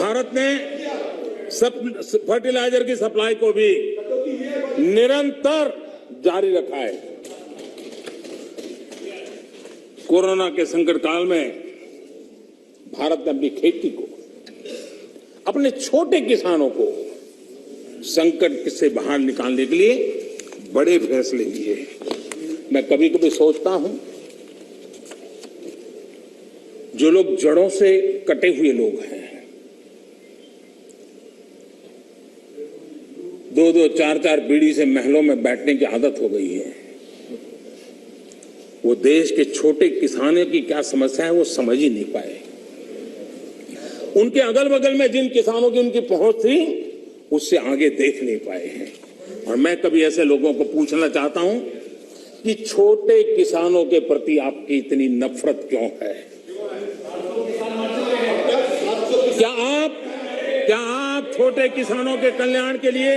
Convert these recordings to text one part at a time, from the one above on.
भारत ने फर्टिलाइजर की सप्लाई को भी निरंतर जारी रखा है। कोरोना के संकट काल में भारत ने अपनी खेती को, अपने छोटे किसानों को संकट से बाहर निकालने के लिए बड़े फैसले लिए। मैं कभी कभी सोचता हूं, जो लोग जड़ों से कटे हुए लोग हैं, 2-2, 4-4 पीढ़ी से महलों में बैठने की आदत हो गई है, वो देश के छोटे किसानों की क्या समस्या है वो समझ ही नहीं पाए। उनके अगल बगल में जिन किसानों की उनकी पहुंच थी, उससे आगे देख नहीं पाए हैं। और मैं कभी ऐसे लोगों को पूछना चाहता हूं कि छोटे किसानों के प्रति आपकी इतनी नफरत क्यों है? क्या आप छोटे किसानों के कल्याण के लिए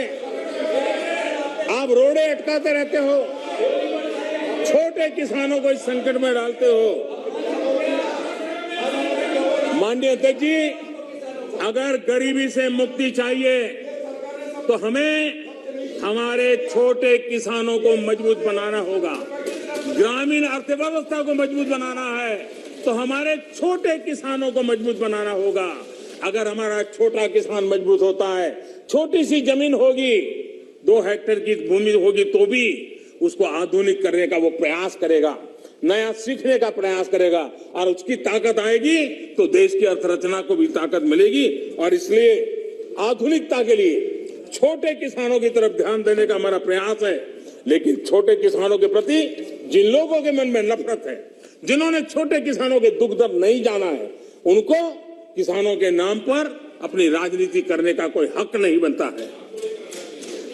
आप रोड़े अटकाते रहते हो? छोटे किसानों को इस संकट में डालते हो। माननीय अध्यक्ष जी, अगर गरीबी से मुक्ति चाहिए तो हमें हमारे छोटे किसानों को मजबूत बनाना होगा। ग्रामीण अर्थव्यवस्था को मजबूत बनाना है तो हमारे छोटे किसानों को मजबूत बनाना होगा। अगर हमारा छोटा किसान मजबूत होता है, छोटी सी जमीन होगी, 2 हेक्टेयर की भूमि होगी, तो भी उसको आधुनिक करने का वो प्रयास करेगा, नया सीखने का प्रयास करेगा, और उसकी ताकत आएगी तो देश की अर्थरचना को भी ताकत मिलेगी। और इसलिए आधुनिकता के लिए छोटे किसानों की तरफ ध्यान देने का हमारा प्रयास है। लेकिन छोटे किसानों के प्रति जिन लोगों के मन में नफरत है, जिन्होंने छोटे किसानों के दुख दर्द नहीं जाना है, उनको किसानों के नाम पर अपनी राजनीति करने का कोई हक नहीं बनता है।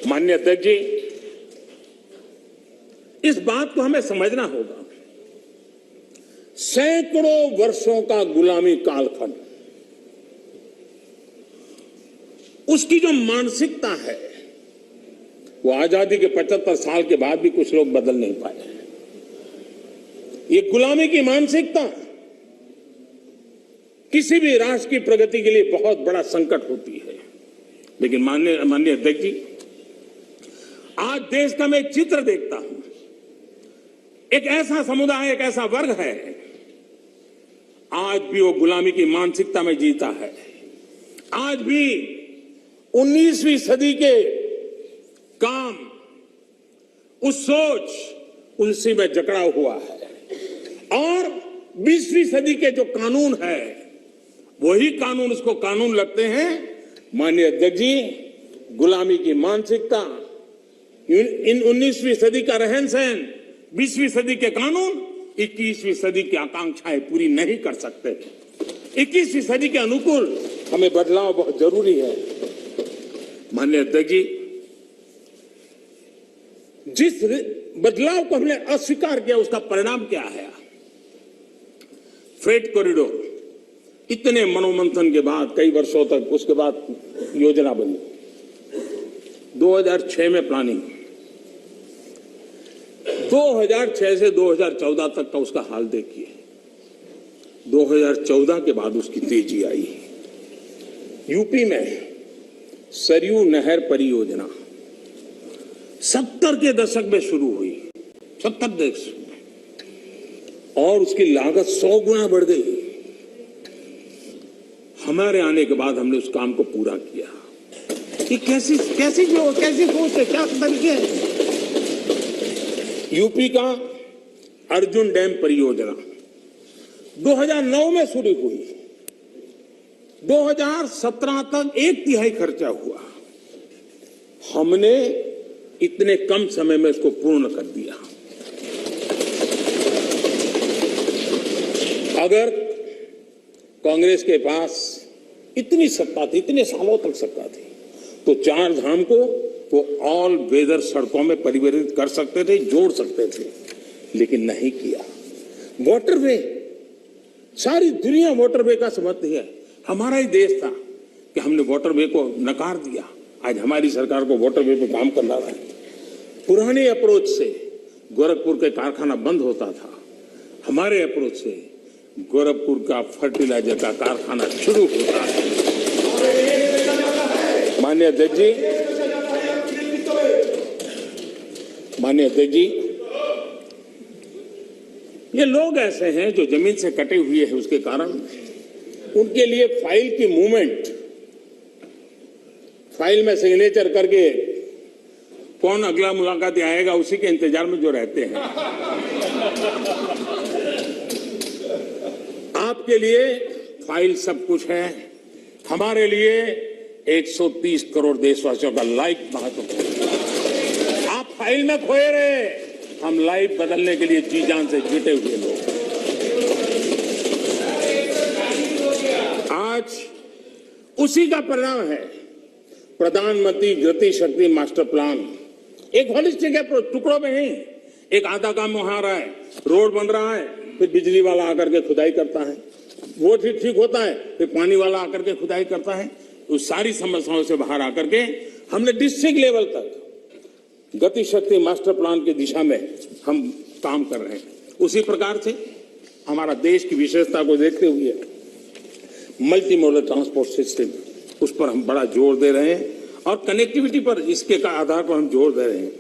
माननीय अध्यक्ष जी, इस बात को हमें समझना होगा। सैकड़ों वर्षों का गुलामी कालखंड, उसकी जो मानसिकता है, वो आजादी के 75 साल के बाद भी कुछ लोग बदल नहीं पाए। ये गुलामी की मानसिकता किसी भी राष्ट्र की प्रगति के लिए बहुत बड़ा संकट होती है। लेकिन माननीय अध्यक्ष जी, आज देश का मैं एक चित्र देखता हूं। एक ऐसा समुदाय, एक ऐसा वर्ग है, आज भी वो गुलामी की मानसिकता में जीता है। आज भी 19वीं सदी के काम, उस सोच, उनसे में जकड़ा हुआ है। और 20वीं सदी के जो कानून है, वही कानून उसको कानून लगते हैं। माननीय अध्यक्ष जी, गुलामी की मानसिकता, इन 19वीं सदी का रहन सहन, 20वीं सदी के कानून 21वीं सदी की आकांक्षाएं पूरी नहीं कर सकते। 21वीं सदी के अनुकूल हमें बदलाव बहुत जरूरी है। माननीय अध्यक्ष जी, जिस बदलाव को हमने अस्वीकार किया, उसका परिणाम क्या है? फ्रेट कॉरिडोर, इतने मनोमंथन के बाद, कई वर्षों तक उसके बाद योजना बनी। 2006 में प्लानिंग, 2006 से 2014 तक का उसका हाल देखिए। 2014 के बाद उसकी तेजी आई। यूपी में सरयू नहर परियोजना 70 के दशक में शुरू हुई, 70 दशक में, और उसकी लागत 100 गुना बढ़ गई। हमारे आने के बाद हमने उस काम को पूरा किया। ये कैसी सोच है, क्या तरीके हैं? यूपी का अर्जुन डैम परियोजना 2009 में शुरू हुई, 2017 तक 1/3 खर्चा हुआ। हमने इतने कम समय में इसको पूर्ण कर दिया। अगर कांग्रेस के पास इतनी सत्ता थी, इतने सालों तक सत्ता थी, तो 4 धाम को वो ऑल वेदर सड़कों में परिवर्तित कर सकते थे, जोड़ सकते थे, लेकिन नहीं किया। वाटरवे, सारी दुनिया वाटरवे का समर्थन है। हमारा ही देश था कि हमने वाटरवे को नकार दिया। आज हमारी सरकार को वाटरवे पे काम करना है। पुराने अप्रोच से गोरखपुर के कारखाना बंद होता था, हमारे अप्रोच से गोरखपुर का फर्टिलाइजर का कारखाना शुरू होता है। माननीय अध्यक्ष जी, ये लोग ऐसे हैं जो जमीन से कटे हुए हैं, उसके कारण उनके लिए फाइल की मूवमेंट, फाइल में सिग्नेचर करके कौन अगला मुलाकात आएगा उसी के इंतजार में जो रहते हैं। आपके लिए फाइल सब कुछ है, हमारे लिए 130 करोड़ देशवासियों का लाइफ महत्वपूर्ण। आप फाइल में खोए रहे, हम लाइफ बदलने के लिए जी जान से जुटे हुए लोग। आज उसी का परिणाम है प्रधानमंत्री गति शक्ति मास्टर प्लान। एक होलिस्टिक अप्रोच, टुकड़ों में नहीं। एक आधा काम वहां रहा है, रोड बन रहा है, फिर बिजली वाला आकर के खुदाई करता है, वो ठीक होता है, फिर पानी वाला आकर के खुदाई करता है। उस सारी समस्याओं से बाहर आकर के हमने डिस्ट्रिक्ट लेवल तक गति शक्ति मास्टर प्लान की दिशा में हम काम कर रहे हैं। उसी प्रकार से हमारा देश की विशेषता को देखते हुए मल्टी मॉडल ट्रांसपोर्ट सिस्टम, उस पर हम बड़ा जोर दे रहे हैं और कनेक्टिविटी पर इसके आधार पर हम जोर दे रहे हैं।